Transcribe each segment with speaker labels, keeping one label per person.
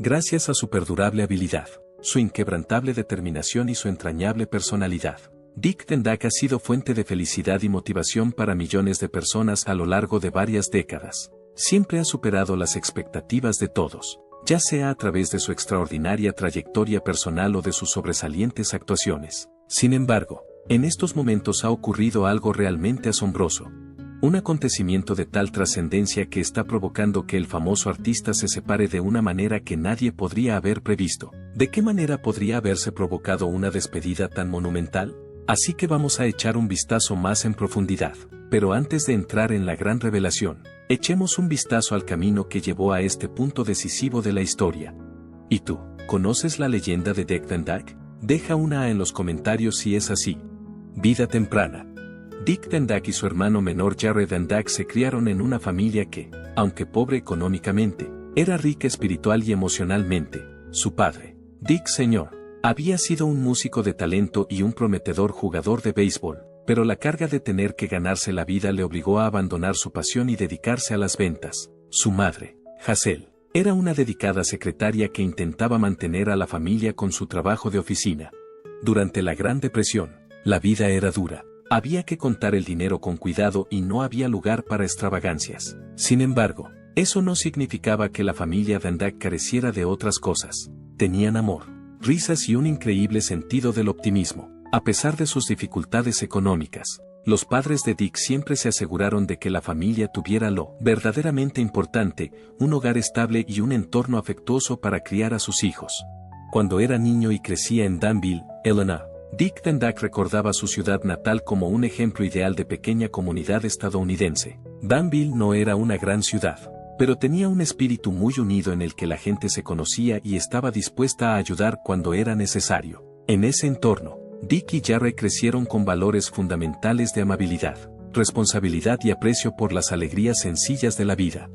Speaker 1: Gracias a su perdurable habilidad, su inquebrantable determinación y su entrañable personalidad, Dick Van Dyke ha sido fuente de felicidad y motivación para millones de personas a lo largo de varias décadas. Siempre ha superado las expectativas de todos, ya sea a través de su extraordinaria trayectoria personal o de sus sobresalientes actuaciones. Sin embargo, en estos momentos ha ocurrido algo realmente asombroso. Un acontecimiento de tal trascendencia que está provocando que el famoso artista se separe de una manera que nadie podría haber previsto. ¿De qué manera podría haberse provocado una despedida tan monumental? Así que vamos a echar un vistazo más en profundidad. Pero antes de entrar en la gran revelación, echemos un vistazo al camino que llevó a este punto decisivo de la historia. ¿Y tú, conoces la leyenda de Dick Van Dyke? Deja una A en los comentarios si es así. Vida temprana. Dick Van Dyke y su hermano menor Jared Van Dyke se criaron en una familia que, aunque pobre económicamente, era rica espiritual y emocionalmente. Su padre, Dick Sr., había sido un músico de talento y un prometedor jugador de béisbol, pero la carga de tener que ganarse la vida le obligó a abandonar su pasión y dedicarse a las ventas. Su madre, Hazel, era una dedicada secretaria que intentaba mantener a la familia con su trabajo de oficina. Durante la Gran Depresión, la vida era dura. Había que contar el dinero con cuidado y no había lugar para extravagancias. Sin embargo, eso no significaba que la familia Van Dyke careciera de otras cosas. Tenían amor, risas y un increíble sentido del optimismo. A pesar de sus dificultades económicas, los padres de Dick siempre se aseguraron de que la familia tuviera lo verdaderamente importante, un hogar estable y un entorno afectuoso para criar a sus hijos. Cuando era niño y crecía en Danville, Illinois, Dick Van Dyke recordaba su ciudad natal como un ejemplo ideal de pequeña comunidad estadounidense. Danville no era una gran ciudad, pero tenía un espíritu muy unido en el que la gente se conocía y estaba dispuesta a ayudar cuando era necesario. En ese entorno, Dick y Jared crecieron con valores fundamentales de amabilidad, responsabilidad y aprecio por las alegrías sencillas de la vida.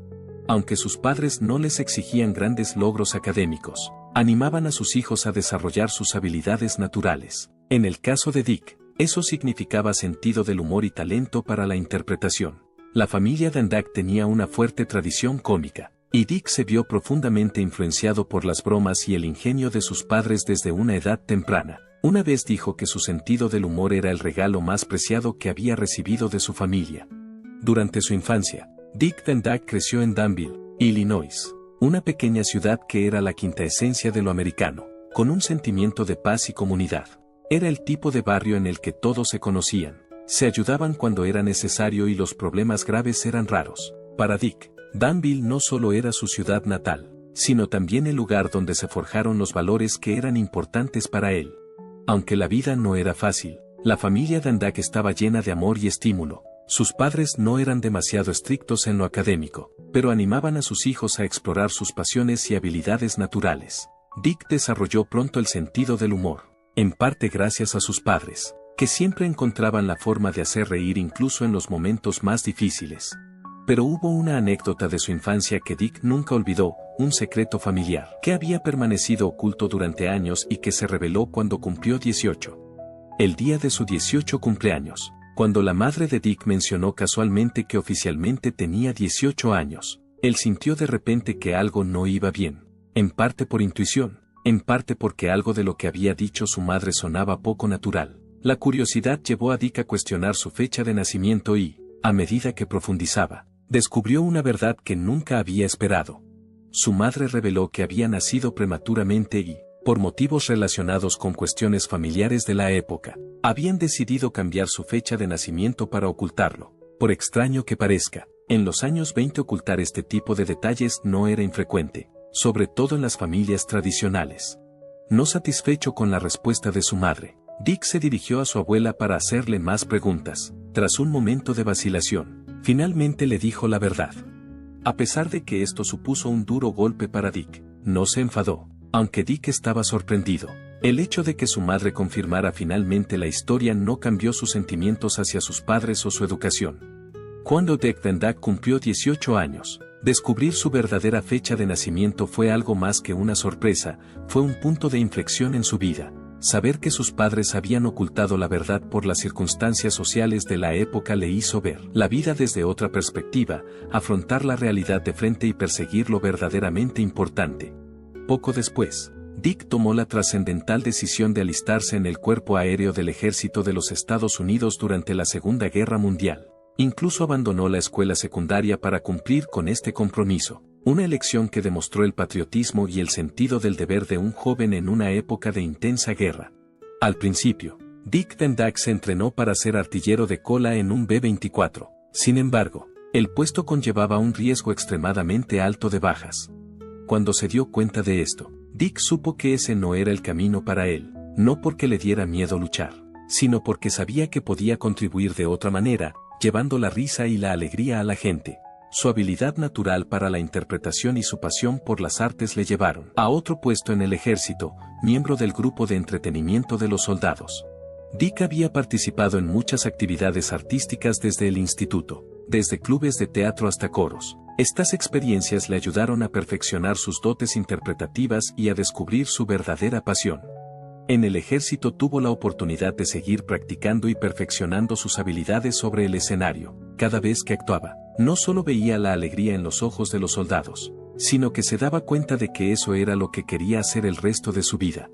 Speaker 1: Aunque sus padres no les exigían grandes logros académicos, animaban a sus hijos a desarrollar sus habilidades naturales. En el caso de Dick, eso significaba sentido del humor y talento para la interpretación. La familia Van Dyke tenía una fuerte tradición cómica, y Dick se vio profundamente influenciado por las bromas y el ingenio de sus padres desde una edad temprana. Una vez dijo que su sentido del humor era el regalo más preciado que había recibido de su familia. Durante su infancia, Dick Van Dyke creció en Danville, Illinois, una pequeña ciudad que era la quinta esencia de lo americano, con un sentimiento de paz y comunidad. Era el tipo de barrio en el que todos se conocían, se ayudaban cuando era necesario y los problemas graves eran raros. Para Dick, Danville no solo era su ciudad natal, sino también el lugar donde se forjaron los valores que eran importantes para él. Aunque la vida no era fácil, la familia Van Dyke estaba llena de amor y estímulo. Sus padres no eran demasiado estrictos en lo académico, pero animaban a sus hijos a explorar sus pasiones y habilidades naturales. Dick desarrolló pronto el sentido del humor, en parte gracias a sus padres, que siempre encontraban la forma de hacer reír incluso en los momentos más difíciles. Pero hubo una anécdota de su infancia que Dick nunca olvidó, un secreto familiar que había permanecido oculto durante años y que se reveló cuando cumplió 18. El día de su 18 cumpleaños, cuando la madre de Dick mencionó casualmente que oficialmente tenía 18 años, él sintió de repente que algo no iba bien, en parte por intuición, en parte porque algo de lo que había dicho su madre sonaba poco natural. La curiosidad llevó a Dick a cuestionar su fecha de nacimiento y, a medida que profundizaba, descubrió una verdad que nunca había esperado. Su madre reveló que había nacido prematuramente y, por motivos relacionados con cuestiones familiares de la época, habían decidido cambiar su fecha de nacimiento para ocultarlo. Por extraño que parezca, en los años 20 ocultar este tipo de detalles no era infrecuente, sobre todo en las familias tradicionales. No satisfecho con la respuesta de su madre, Dick se dirigió a su abuela para hacerle más preguntas. Tras un momento de vacilación, finalmente le dijo la verdad. A pesar de que esto supuso un duro golpe para Dick, no se enfadó, aunque Dick estaba sorprendido. El hecho de que su madre confirmara finalmente la historia no cambió sus sentimientos hacia sus padres o su educación. Cuando Dick Van Dyke cumplió 18 años, descubrir su verdadera fecha de nacimiento fue algo más que una sorpresa, fue un punto de inflexión en su vida. Saber que sus padres habían ocultado la verdad por las circunstancias sociales de la época le hizo ver la vida desde otra perspectiva, afrontar la realidad de frente y perseguir lo verdaderamente importante. Poco después, Dick tomó la trascendental decisión de alistarse en el Cuerpo Aéreo del Ejército de los Estados Unidos durante la Segunda Guerra Mundial. Incluso abandonó la escuela secundaria para cumplir con este compromiso, una elección que demostró el patriotismo y el sentido del deber de un joven en una época de intensa guerra. Al principio, Dick Van Dyke se entrenó para ser artillero de cola en un B-24. Sin embargo, el puesto conllevaba un riesgo extremadamente alto de bajas. Cuando se dio cuenta de esto, Dick supo que ese no era el camino para él, no porque le diera miedo luchar, sino porque sabía que podía contribuir de otra manera, llevando la risa y la alegría a la gente. Su habilidad natural para la interpretación y su pasión por las artes le llevaron a otro puesto en el ejército, miembro del grupo de entretenimiento de los soldados. Dick había participado en muchas actividades artísticas desde el instituto, desde clubes de teatro hasta coros. Estas experiencias le ayudaron a perfeccionar sus dotes interpretativas y a descubrir su verdadera pasión. En el ejército tuvo la oportunidad de seguir practicando y perfeccionando sus habilidades sobre el escenario. Cada vez que actuaba, no solo veía la alegría en los ojos de los soldados, sino que se daba cuenta de que eso era lo que quería hacer el resto de su vida.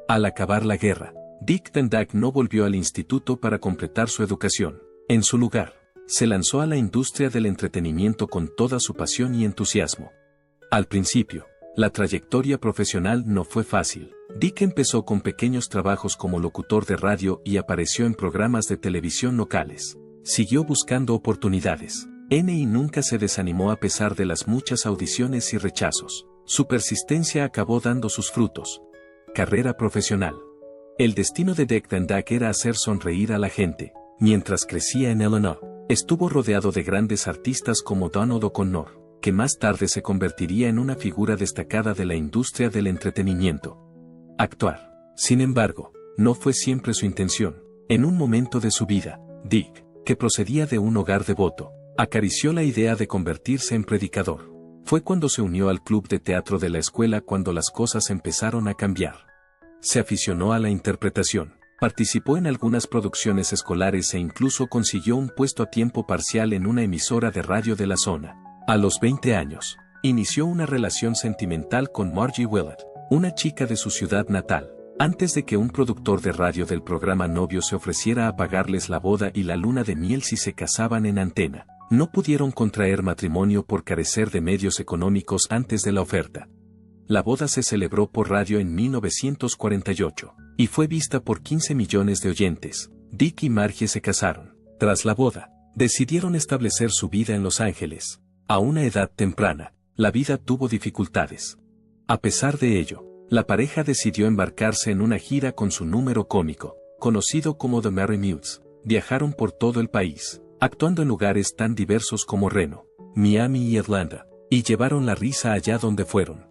Speaker 1: Al acabar la guerra, Dick Van Dyke no volvió al instituto para completar su educación. En su lugar, se lanzó a la industria del entretenimiento con toda su pasión y entusiasmo. Al principio, la trayectoria profesional no fue fácil. Dick empezó con pequeños trabajos como locutor de radio y apareció en programas de televisión locales. Siguió buscando oportunidades. Y nunca se desanimó a pesar de las muchas audiciones y rechazos. Su persistencia acabó dando sus frutos. Carrera profesional. El destino de Dick Van Dyke era hacer sonreír a la gente. Mientras crecía en Illinois, estuvo rodeado de grandes artistas como Donald O'Connor, que más tarde se convertiría en una figura destacada de la industria del entretenimiento. Actuar, sin embargo, no fue siempre su intención. En un momento de su vida, Dick, que procedía de un hogar devoto, acarició la idea de convertirse en predicador. Fue cuando se unió al club de teatro de la escuela cuando las cosas empezaron a cambiar. Se aficionó a la interpretación, participó en algunas producciones escolares e incluso consiguió un puesto a tiempo parcial en una emisora de radio de la zona. A los 20 años, inició una relación sentimental con Margie Willett, una chica de su ciudad natal. Antes de que un productor de radio del programa Novio se ofreciera a pagarles la boda y la luna de miel si se casaban en antena, no pudieron contraer matrimonio por carecer de medios económicos antes de la oferta. La boda se celebró por radio en 1948, y fue vista por 15 millones de oyentes. Dick y Margie se casaron. Tras la boda, decidieron establecer su vida en Los Ángeles. A una edad temprana, la vida tuvo dificultades. A pesar de ello, la pareja decidió embarcarse en una gira con su número cómico, conocido como The Merry Mutes. Viajaron por todo el país, actuando en lugares tan diversos como Reno, Miami y Atlanta, y llevaron la risa allá donde fueron.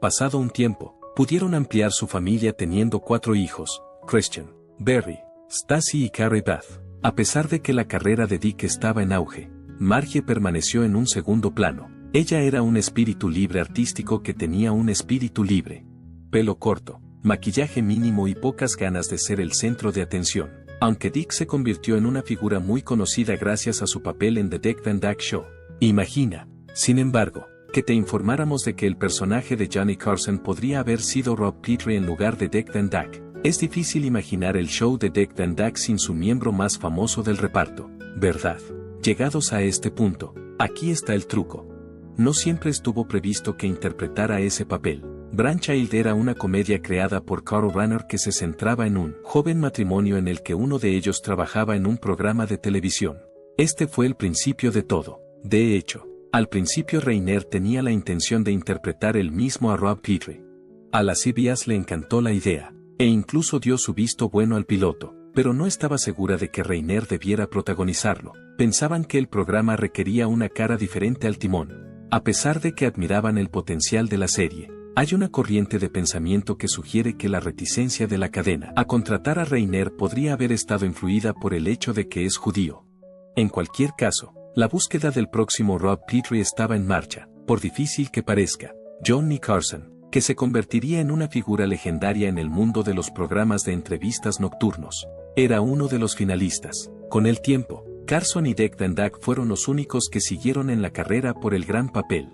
Speaker 1: Pasado un tiempo, pudieron ampliar su familia teniendo 4 hijos, Christian, Barry, Stacy y Carrie Beth. A pesar de que la carrera de Dick estaba en auge, Margie permaneció en un segundo plano. Ella era un espíritu libre artístico que tenía un espíritu libre. Pelo corto, maquillaje mínimo y pocas ganas de ser el centro de atención. Aunque Dick se convirtió en una figura muy conocida gracias a su papel en The Dick Van Dyke Show. Imagina, sin embargo, que te informáramos de que el personaje de Johnny Carson podría haber sido Rob Petrie en lugar de Dick Van Dyke. Es difícil imaginar el show de Dick Van Dyke sin su miembro más famoso del reparto, ¿verdad? Llegados a este punto, aquí está el truco. No siempre estuvo previsto que interpretara ese papel. Brainchild era una comedia creada por Carl Reiner que se centraba en un joven matrimonio en el que uno de ellos trabajaba en un programa de televisión. Este fue el principio de todo. De hecho, al principio Reiner tenía la intención de interpretar él mismo a Rob Petrie. A la CBS le encantó la idea, e incluso dio su visto bueno al piloto, pero no estaba segura de que Reiner debiera protagonizarlo. Pensaban que el programa requería una cara diferente al timón. A pesar de que admiraban el potencial de la serie, hay una corriente de pensamiento que sugiere que la reticencia de la cadena a contratar a Reiner podría haber estado influida por el hecho de que es judío. En cualquier caso, la búsqueda del próximo Rob Petrie estaba en marcha, por difícil que parezca. Johnny Carson, que se convertiría en una figura legendaria en el mundo de los programas de entrevistas nocturnos, era uno de los finalistas. Con el tiempo, Carson y Dick Van Dyke fueron los únicos que siguieron en la carrera por el gran papel.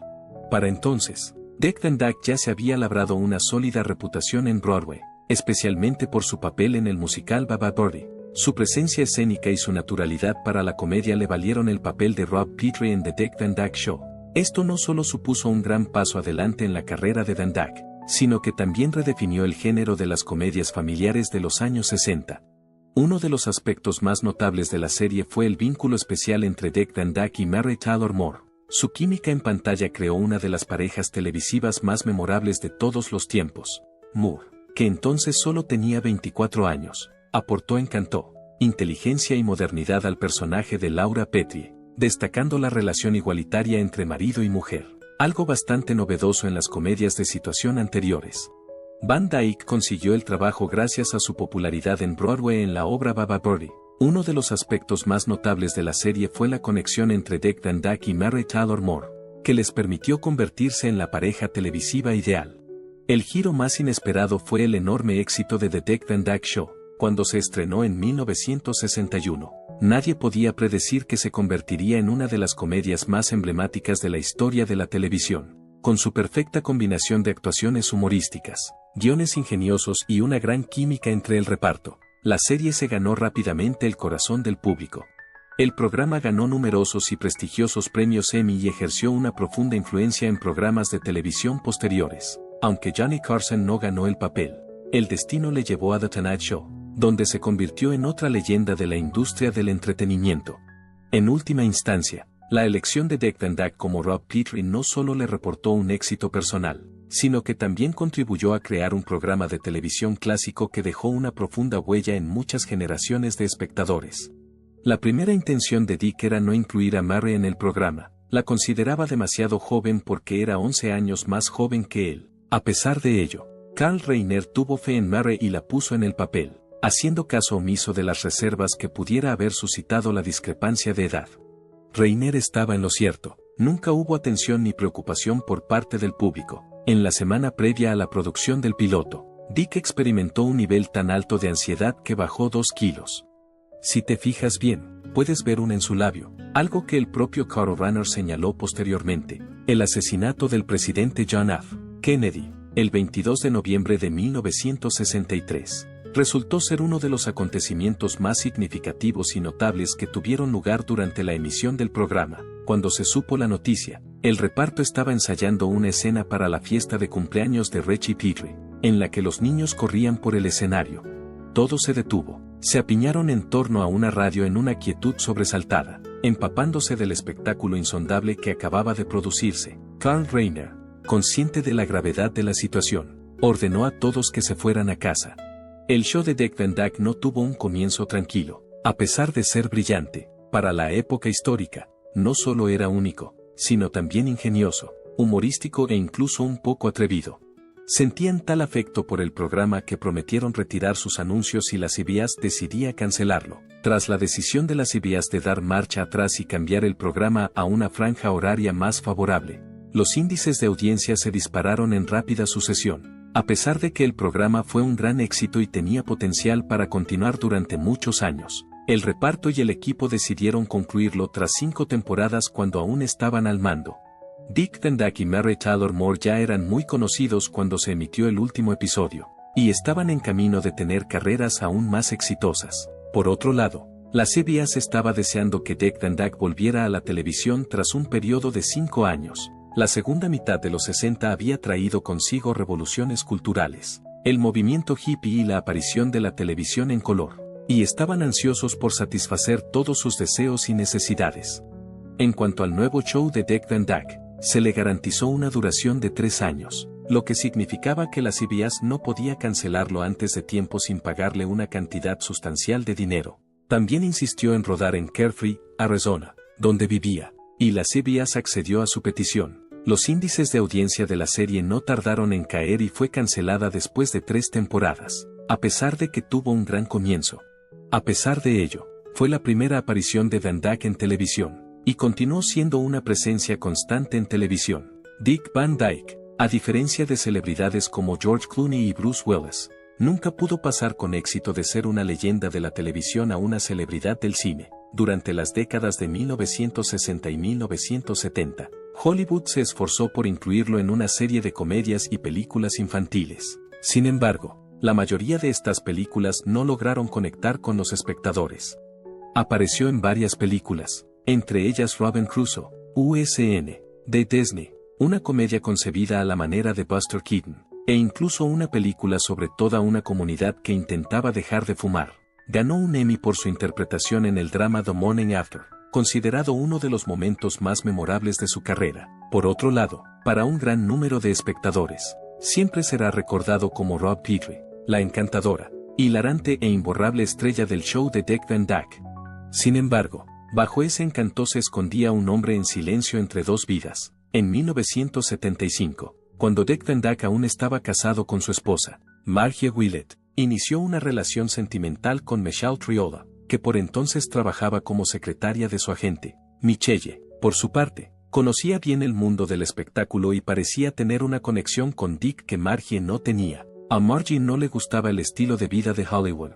Speaker 1: Para entonces, Dick Van Dyke ya se había labrado una sólida reputación en Broadway, especialmente por su papel en el musical Baba Birdie. Su presencia escénica y su naturalidad para la comedia le valieron el papel de Rob Petrie en The Dick Van Dyke Show. Esto no solo supuso un gran paso adelante en la carrera de Van Dyke, sino que también redefinió el género de las comedias familiares de los años 60. Uno de los aspectos más notables de la serie fue el vínculo especial entre Dick Van Dyke y Mary Tyler Moore. Su química en pantalla creó una de las parejas televisivas más memorables de todos los tiempos. Moore, que entonces solo tenía 24 años, aportó encanto, inteligencia y modernidad al personaje de Laura Petrie, destacando la relación igualitaria entre marido y mujer, algo bastante novedoso en las comedias de situación anteriores. Van Dyke consiguió el trabajo gracias a su popularidad en Broadway en la obra Baba Birdie. Uno de los aspectos más notables de la serie fue la conexión entre Dick Van Dyke y Mary Tyler Moore, que les permitió convertirse en la pareja televisiva ideal. El giro más inesperado fue el enorme éxito de The Dick Van Dyke Show, cuando se estrenó en 1961. Nadie podía predecir que se convertiría en una de las comedias más emblemáticas de la historia de la televisión, con su perfecta combinación de actuaciones humorísticas, guiones ingeniosos y una gran química entre el reparto. La serie se ganó rápidamente el corazón del público. El programa ganó numerosos y prestigiosos premios Emmy y ejerció una profunda influencia en programas de televisión posteriores. Aunque Johnny Carson no ganó el papel, el destino le llevó a The Tonight Show, donde se convirtió en otra leyenda de la industria del entretenimiento. En última instancia, la elección de Dick Van Dyke como Rob Petrie no solo le reportó un éxito personal, sino que también contribuyó a crear un programa de televisión clásico que dejó una profunda huella en muchas generaciones de espectadores. La primera intención de Dick era no incluir a Mary en el programa, la consideraba demasiado joven porque era 11 años más joven que él. A pesar de ello, Carl Reiner tuvo fe en Mary y la puso en el papel, haciendo caso omiso de las reservas que pudiera haber suscitado la discrepancia de edad. Reiner estaba en lo cierto, nunca hubo atención ni preocupación por parte del público. En la semana previa a la producción del piloto, Dick experimentó un nivel tan alto de ansiedad que bajó 2 kilos. Si te fijas bien, puedes ver en su labio, algo que el propio Carl Reiner señaló posteriormente, el asesinato del presidente John F. Kennedy, el 22 de noviembre de 1963. Resultó ser uno de los acontecimientos más significativos y notables que tuvieron lugar durante la emisión del programa. Cuando se supo la noticia, el reparto estaba ensayando una escena para la fiesta de cumpleaños de Richie Petrie, en la que los niños corrían por el escenario. Todo se detuvo. Se apiñaron en torno a una radio en una quietud sobresaltada, empapándose del espectáculo insondable que acababa de producirse. Carl Reiner, consciente de la gravedad de la situación, ordenó a todos que se fueran a casa. El show de Dick Van Dyke no tuvo un comienzo tranquilo. A pesar de ser brillante, para la época histórica, no solo era único, sino también ingenioso, humorístico e incluso un poco atrevido. Sentían tal afecto por el programa que prometieron retirar sus anuncios y la CBS decidía cancelarlo. Tras la decisión de la CBS de dar marcha atrás y cambiar el programa a una franja horaria más favorable, los índices de audiencia se dispararon en rápida sucesión. A pesar de que el programa fue un gran éxito y tenía potencial para continuar durante muchos años, el reparto y el equipo decidieron concluirlo tras 5 temporadas cuando aún estaban al mando. Dick Van Dyke y Mary Tyler Moore ya eran muy conocidos cuando se emitió el último episodio, y estaban en camino de tener carreras aún más exitosas. Por otro lado, la CBS estaba deseando que Dick Van Dyke volviera a la televisión tras un periodo de 5 años. La segunda mitad de los 60 había traído consigo revoluciones culturales, el movimiento hippie y la aparición de la televisión en color, y estaban ansiosos por satisfacer todos sus deseos y necesidades. En cuanto al nuevo show de Dick Van Dyke, se le garantizó una duración de 3 años, lo que significaba que la CBS no podía cancelarlo antes de tiempo sin pagarle una cantidad sustancial de dinero. También insistió en rodar en Carefree, Arizona, donde vivía, y la CBS accedió a su petición. Los índices de audiencia de la serie no tardaron en caer y fue cancelada después de 3 temporadas, a pesar de que tuvo un gran comienzo. A pesar de ello, fue la primera aparición de Van Dyke en televisión, y continuó siendo una presencia constante en televisión. Dick Van Dyke, a diferencia de celebridades como George Clooney y Bruce Willis, nunca pudo pasar con éxito de ser una leyenda de la televisión a una celebridad del cine. Durante las décadas de 1960 y 1970, Hollywood se esforzó por incluirlo en una serie de comedias y películas infantiles. Sin embargo, la mayoría de estas películas no lograron conectar con los espectadores. Apareció en varias películas, entre ellas Robin Crusoe, USN, de Disney, una comedia concebida a la manera de Buster Keaton, e incluso una película sobre toda una comunidad que intentaba dejar de fumar. Ganó un Emmy por su interpretación en el drama The Morning After, considerado uno de los momentos más memorables de su carrera. Por otro lado, para un gran número de espectadores, siempre será recordado como Rob Petrie, la encantadora, hilarante e imborrable estrella del show de Dick Van Dyke. Sin embargo, bajo ese encanto se escondía un hombre en silencio entre dos vidas. En 1975, cuando Dick Van Dyke aún estaba casado con su esposa, Margie Willett, inició una relación sentimental con Michelle Triola, que por entonces trabajaba como secretaria de su agente. Michelle, por su parte, conocía bien el mundo del espectáculo y parecía tener una conexión con Dick que Margie no tenía. A Margie no le gustaba el estilo de vida de Hollywood.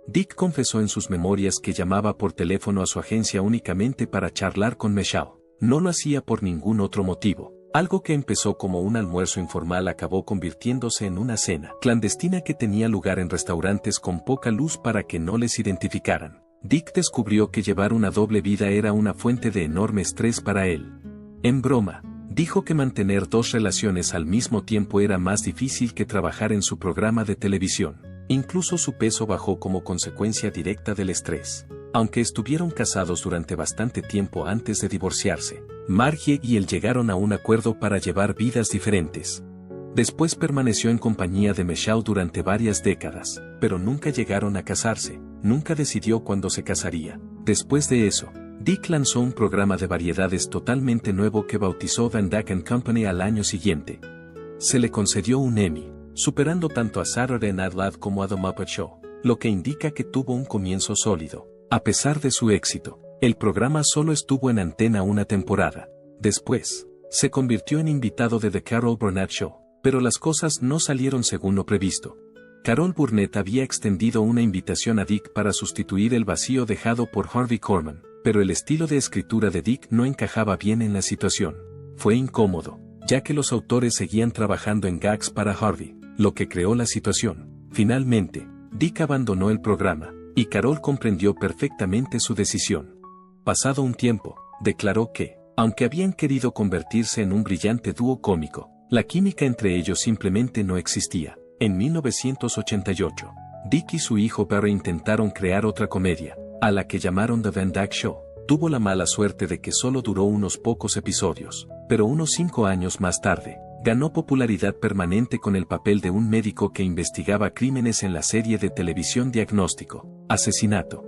Speaker 1: Dick confesó en sus memorias que llamaba por teléfono a su agencia únicamente para charlar con Michelle. No lo hacía por ningún otro motivo. Algo que empezó como un almuerzo informal acabó convirtiéndose en una cena clandestina que tenía lugar en restaurantes con poca luz para que no les identificaran. Dick descubrió que llevar una doble vida era una fuente de enorme estrés para él. En broma, dijo que mantener dos relaciones al mismo tiempo era más difícil que trabajar en su programa de televisión. Incluso su peso bajó como consecuencia directa del estrés. Aunque estuvieron casados durante bastante tiempo antes de divorciarse, Margie y él llegaron a un acuerdo para llevar vidas diferentes. Después permaneció en compañía de Michelle durante varias décadas, pero nunca llegaron a casarse, nunca decidió cuándo se casaría. Después de eso, Dick lanzó un programa de variedades totalmente nuevo que bautizó Van Dyke & Company al año siguiente. Se le concedió un Emmy, superando tanto a Saturday Night Live como a The Muppet Show, lo que indica que tuvo un comienzo sólido. A pesar de su éxito, el programa solo estuvo en antena una temporada. Después, se convirtió en invitado de The Carol Burnett Show, pero las cosas no salieron según lo previsto. Carol Burnett había extendido una invitación a Dick para sustituir el vacío dejado por Harvey Korman, pero el estilo de escritura de Dick no encajaba bien en la situación. Fue incómodo, ya que los autores seguían trabajando en gags para Harvey, lo que creó la situación. Finalmente, Dick abandonó el programa, y Carol comprendió perfectamente su decisión. Pasado un tiempo, declaró que, aunque habían querido convertirse en un brillante dúo cómico, la química entre ellos simplemente no existía. En 1988, Dick y su hijo Barry intentaron crear otra comedia, a la que llamaron The Van Dyke Show. Tuvo la mala suerte de que solo duró unos pocos episodios, pero unos 5 años más tarde, ganó popularidad permanente con el papel de un médico que investigaba crímenes en la serie de televisión Diagnóstico, Asesinato.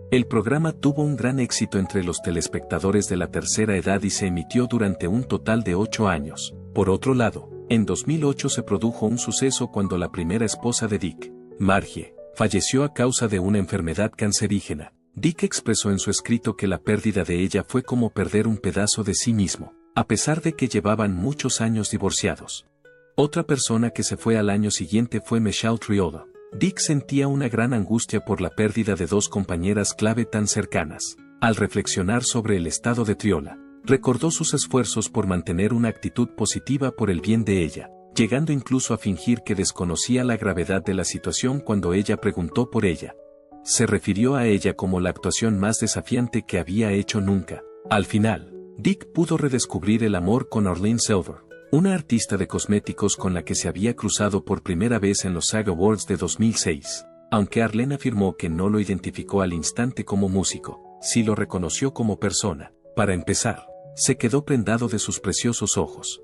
Speaker 1: El programa tuvo un gran éxito entre los telespectadores de la tercera edad y se emitió durante un total de 8 años. Por otro lado, en 2008 se produjo un suceso cuando la primera esposa de Dick, Margie, falleció a causa de una enfermedad cancerígena. Dick expresó en su escrito que la pérdida de ella fue como perder un pedazo de sí mismo, a pesar de que llevaban muchos años divorciados. Otra persona que se fue al año siguiente fue Michelle Triola. Dick sentía una gran angustia por la pérdida de dos compañeras clave tan cercanas. Al reflexionar sobre el estado de Triola, recordó sus esfuerzos por mantener una actitud positiva por el bien de ella, llegando incluso a fingir que desconocía la gravedad de la situación cuando ella preguntó por ella. Se refirió a ella como la actuación más desafiante que había hecho nunca. Al final, Dick pudo redescubrir el amor con Arlene Silver, una artista de cosméticos con la que se había cruzado por primera vez en los SAG Awards de 2006. Aunque Arlene afirmó que no lo identificó al instante como músico, sí lo reconoció como persona. Para empezar, se quedó prendado de sus preciosos ojos.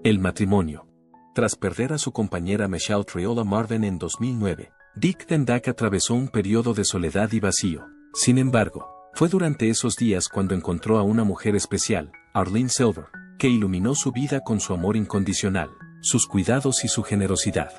Speaker 1: El matrimonio. Tras perder a su compañera Michelle Triola Marvin en 2009, Dick Van Dyke atravesó un periodo de soledad y vacío. Sin embargo, fue durante esos días cuando encontró a una mujer especial, Arlene Silver, que iluminó su vida con su amor incondicional, sus cuidados y su generosidad.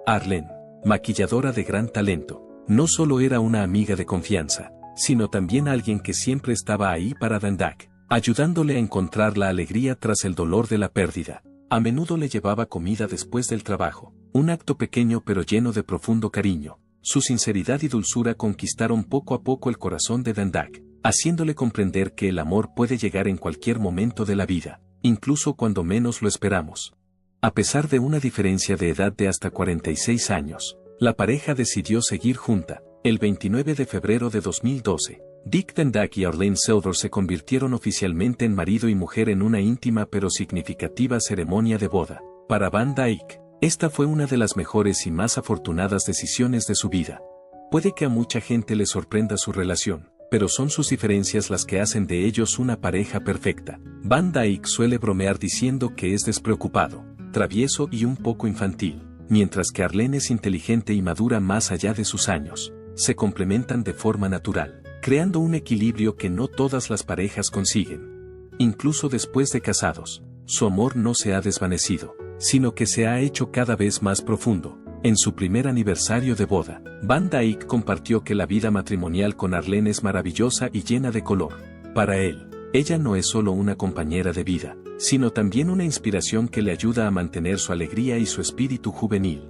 Speaker 1: Arlene, maquilladora de gran talento, no solo era una amiga de confianza, sino también alguien que siempre estaba ahí para Van Dyke, ayudándole a encontrar la alegría tras el dolor de la pérdida. A menudo le llevaba comida después del trabajo, un acto pequeño pero lleno de profundo cariño. Su sinceridad y dulzura conquistaron poco a poco el corazón de Van Dyke, haciéndole comprender que el amor puede llegar en cualquier momento de la vida. incluso cuando menos lo esperamos. A pesar de una diferencia de edad de hasta 46 años, la pareja decidió seguir junta. El 29 de febrero de 2012, Dick Van Dyke y Arlene Silver se convirtieron oficialmente en marido y mujer en una íntima pero significativa ceremonia de boda. Para Van Dyke, esta fue una de las mejores y más afortunadas decisiones de su vida. Puede que a mucha gente le sorprenda su relación, pero son sus diferencias las que hacen de ellos una pareja perfecta. Van Dyke suele bromear diciendo que es despreocupado, travieso y un poco infantil, mientras que Arlene es inteligente y madura más allá de sus años. Se complementan de forma natural, creando un equilibrio que no todas las parejas consiguen. Incluso después de casados, su amor no se ha desvanecido, sino que se ha hecho cada vez más profundo. En su primer aniversario de boda, Van Dyke compartió que la vida matrimonial con Arlene es maravillosa y llena de color. Para él, ella no es solo una compañera de vida, sino también una inspiración que le ayuda a mantener su alegría y su espíritu juvenil.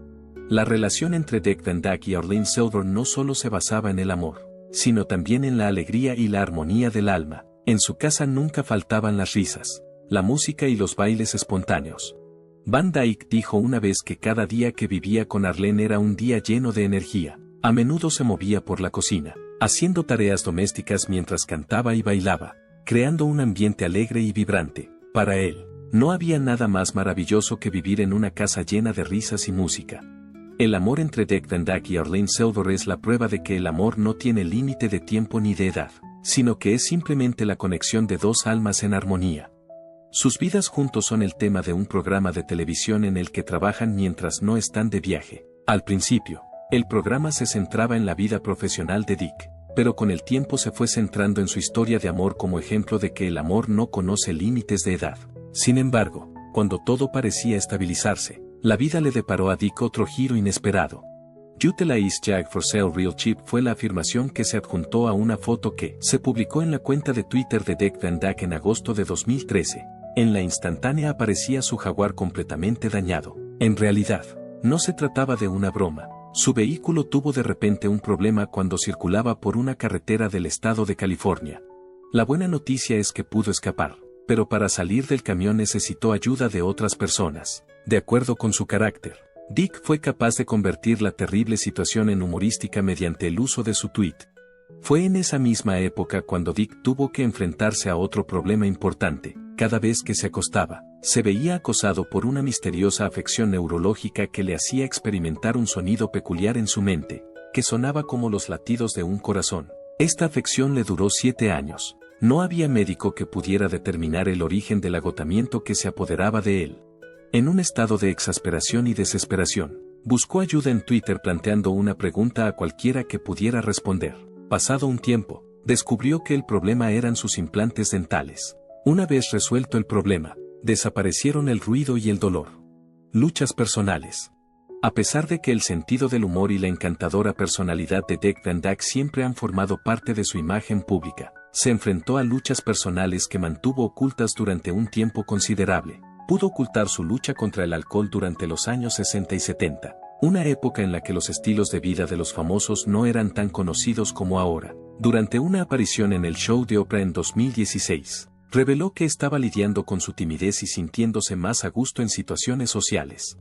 Speaker 1: La relación entre Dick Van Dyke y Arlene Silver no solo se basaba en el amor, sino también en la alegría y la armonía del alma. En su casa nunca faltaban las risas, la música y los bailes espontáneos. Van Dyke dijo una vez que cada día que vivía con Arlene era un día lleno de energía. A menudo se movía por la cocina, haciendo tareas domésticas mientras cantaba y bailaba, creando un ambiente alegre y vibrante. Para él, no había nada más maravilloso que vivir en una casa llena de risas y música. El amor entre Dick Van Dyke y Arlene Silver es la prueba de que el amor no tiene límite de tiempo ni de edad, sino que es simplemente la conexión de dos almas en armonía. Sus vidas juntos son el tema de un programa de televisión en el que trabajan mientras no están de viaje. Al principio, el programa se centraba en la vida profesional de Dick, pero con el tiempo se fue centrando en su historia de amor como ejemplo de que el amor no conoce límites de edad. Sin embargo, cuando todo parecía estabilizarse, la vida le deparó a Dick otro giro inesperado. "Utilize Jag for sale real cheap" fue la afirmación que se adjuntó a una foto que se publicó en la cuenta de Twitter de Dick Van Dyke en agosto de 2013. En la instantánea aparecía su Jaguar completamente dañado. En realidad, no se trataba de una broma. Su vehículo tuvo de repente un problema cuando circulaba por una carretera del estado de California. La buena noticia es que pudo escapar, pero para salir del camión necesitó ayuda de otras personas. De acuerdo con su carácter, Dick fue capaz de convertir la terrible situación en humorística mediante el uso de su tweet. Fue en esa misma época cuando Dick tuvo que enfrentarse a otro problema importante. Cada vez que se acostaba, se veía acosado por una misteriosa afección neurológica que le hacía experimentar un sonido peculiar en su mente, que sonaba como los latidos de un corazón. Esta afección le duró 7 años. No había médico que pudiera determinar el origen del agotamiento que se apoderaba de él. En un estado de exasperación y desesperación, buscó ayuda en Twitter planteando una pregunta a cualquiera que pudiera responder. Pasado un tiempo, descubrió que el problema eran sus implantes dentales. Una vez resuelto el problema, desaparecieron el ruido y el dolor. Luchas personales. A pesar de que el sentido del humor y la encantadora personalidad de Dick Van Dyke siempre han formado parte de su imagen pública, se enfrentó a luchas personales que mantuvo ocultas durante un tiempo considerable. Pudo ocultar su lucha contra el alcohol durante los años 60 y 70, una época en la que los estilos de vida de los famosos no eran tan conocidos como ahora. Durante una aparición en el show de Oprah en 2016, reveló que estaba lidiando con su timidez y sintiéndose más a gusto en situaciones sociales.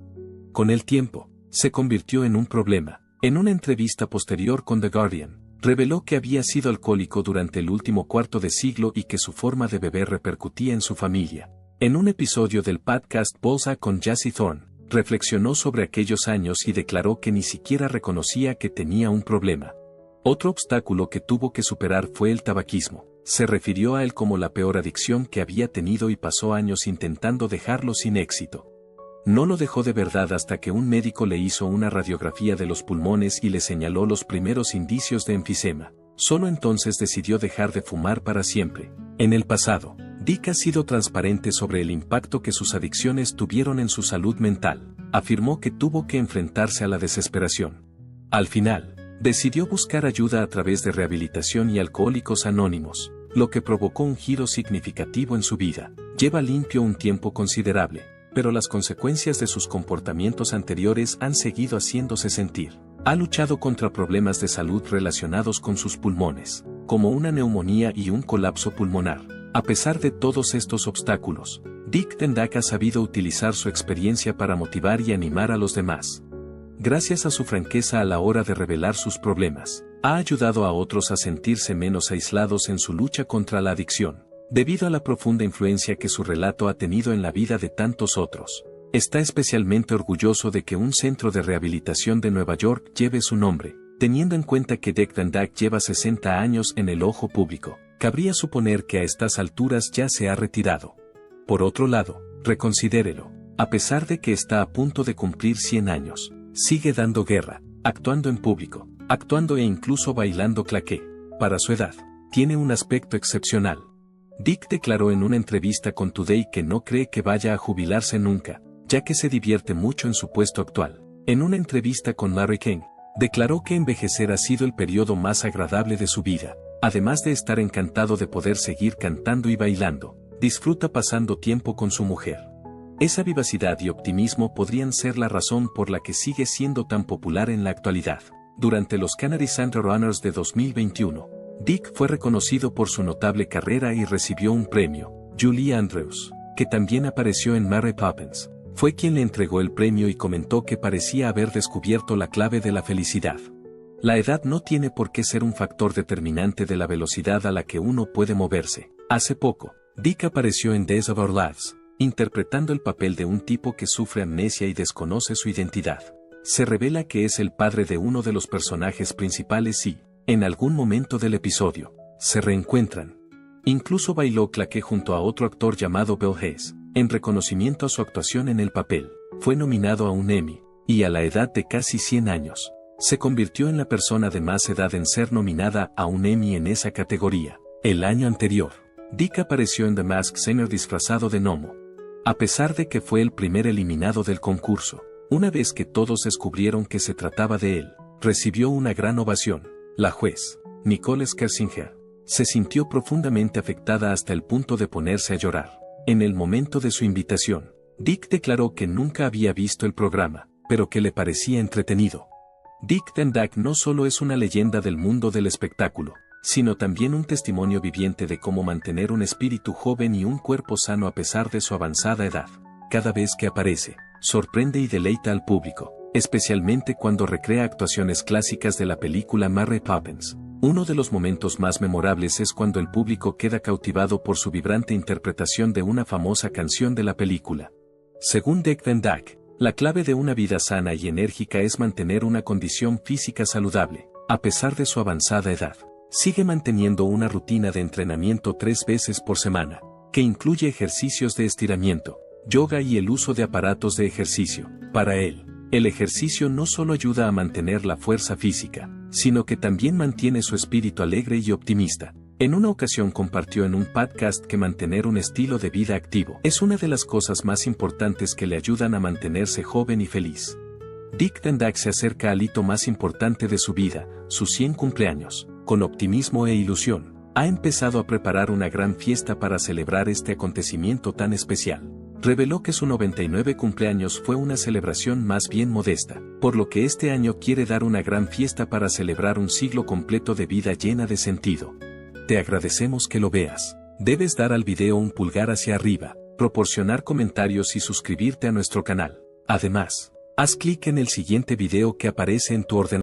Speaker 1: Con el tiempo, se convirtió en un problema. En una entrevista posterior con The Guardian, reveló que había sido alcohólico durante el último cuarto de siglo y que su forma de beber repercutía en su familia. En un episodio del podcast Bolsa con Jesse Thorne, reflexionó sobre aquellos años y declaró que ni siquiera reconocía que tenía un problema. Otro obstáculo que tuvo que superar fue el tabaquismo. Se refirió a él como la peor adicción que había tenido y pasó años intentando dejarlo sin éxito. No lo dejó de verdad hasta que un médico le hizo una radiografía de los pulmones y le señaló los primeros indicios de enfisema. Solo entonces decidió dejar de fumar para siempre. En el pasado, Dick ha sido transparente sobre el impacto que sus adicciones tuvieron en su salud mental. Afirmó que tuvo que enfrentarse a la desesperación. Al final, decidió buscar ayuda a través de rehabilitación y Alcohólicos Anónimos, lo que provocó un giro significativo en su vida. Lleva limpio un tiempo considerable, pero las consecuencias de sus comportamientos anteriores han seguido haciéndose sentir. Ha luchado contra problemas de salud relacionados con sus pulmones, como una neumonía y un colapso pulmonar. A pesar de todos estos obstáculos, Dick Van Dyke ha sabido utilizar su experiencia para motivar y animar a los demás. Gracias a su franqueza a la hora de revelar sus problemas, ha ayudado a otros a sentirse menos aislados en su lucha contra la adicción. Debido a la profunda influencia que su relato ha tenido en la vida de tantos otros, está especialmente orgulloso de que un centro de rehabilitación de Nueva York lleve su nombre, teniendo en cuenta que Dick Van Dyke lleva 60 años en el ojo público. Cabría suponer que a estas alturas ya se ha retirado. Por otro lado, reconsidérelo. A pesar de que está a punto de cumplir 100 años, sigue dando guerra, actuando en público, actuando e incluso bailando claqué. Para su edad, tiene un aspecto excepcional. Dick declaró en una entrevista con Today que no cree que vaya a jubilarse nunca, ya que se divierte mucho en su puesto actual. En una entrevista con Larry King, declaró que envejecer ha sido el periodo más agradable de su vida. Además de estar encantado de poder seguir cantando y bailando, disfruta pasando tiempo con su mujer. Esa vivacidad y optimismo podrían ser la razón por la que sigue siendo tan popular en la actualidad. Durante los Canary Center Honors de 2021, Dick fue reconocido por su notable carrera y recibió un premio. Julie Andrews, que también apareció en Mary Poppins, fue quien le entregó el premio y comentó que parecía haber descubierto la clave de la felicidad. La edad no tiene por qué ser un factor determinante de la velocidad a la que uno puede moverse. Hace poco, Dick apareció en Days of Our Lives, interpretando el papel de un tipo que sufre amnesia y desconoce su identidad. Se revela que es el padre de uno de los personajes principales y, en algún momento del episodio, se reencuentran. Incluso bailó claqué junto a otro actor llamado Bill Hayes, en reconocimiento a su actuación en el papel. Fue nominado a un Emmy, y a la edad de casi 100 años, se convirtió en la persona de más edad en ser nominada a un Emmy en esa categoría. El año anterior, Dick apareció en The Masked Singer disfrazado de gnomo. A pesar de que fue el primer eliminado del concurso, una vez que todos descubrieron que se trataba de él, recibió una gran ovación. La juez, Nicole Scherzinger, se sintió profundamente afectada hasta el punto de ponerse a llorar. En el momento de su invitación, Dick declaró que nunca había visto el programa, pero que le parecía entretenido. Dick Van Dyke no solo es una leyenda del mundo del espectáculo, sino también un testimonio viviente de cómo mantener un espíritu joven y un cuerpo sano a pesar de su avanzada edad. Cada vez que aparece, sorprende y deleita al público, especialmente cuando recrea actuaciones clásicas de la película Mary Poppins. Uno de los momentos más memorables es cuando el público queda cautivado por su vibrante interpretación de una famosa canción de la película. Según Dick Van Dyke, la clave de una vida sana y enérgica es mantener una condición física saludable. A pesar de su avanzada edad, sigue manteniendo una rutina de entrenamiento 3 veces por semana, que incluye ejercicios de estiramiento, yoga y el uso de aparatos de ejercicio. Para él, el ejercicio no solo ayuda a mantener la fuerza física, sino que también mantiene su espíritu alegre y optimista. En una ocasión compartió en un podcast que mantener un estilo de vida activo es una de las cosas más importantes que le ayudan a mantenerse joven y feliz. Dick Van Dyke se acerca al hito más importante de su vida, sus 100 cumpleaños. Con optimismo e ilusión, ha empezado a preparar una gran fiesta para celebrar este acontecimiento tan especial. Reveló que su 99 cumpleaños fue una celebración más bien modesta, por lo que este año quiere dar una gran fiesta para celebrar un siglo completo de vida llena de sentido. Te agradecemos que lo veas. Debes dar al video un pulgar hacia arriba, proporcionar comentarios y suscribirte a nuestro canal. Además, haz clic en el siguiente video que aparece en tu ordenador.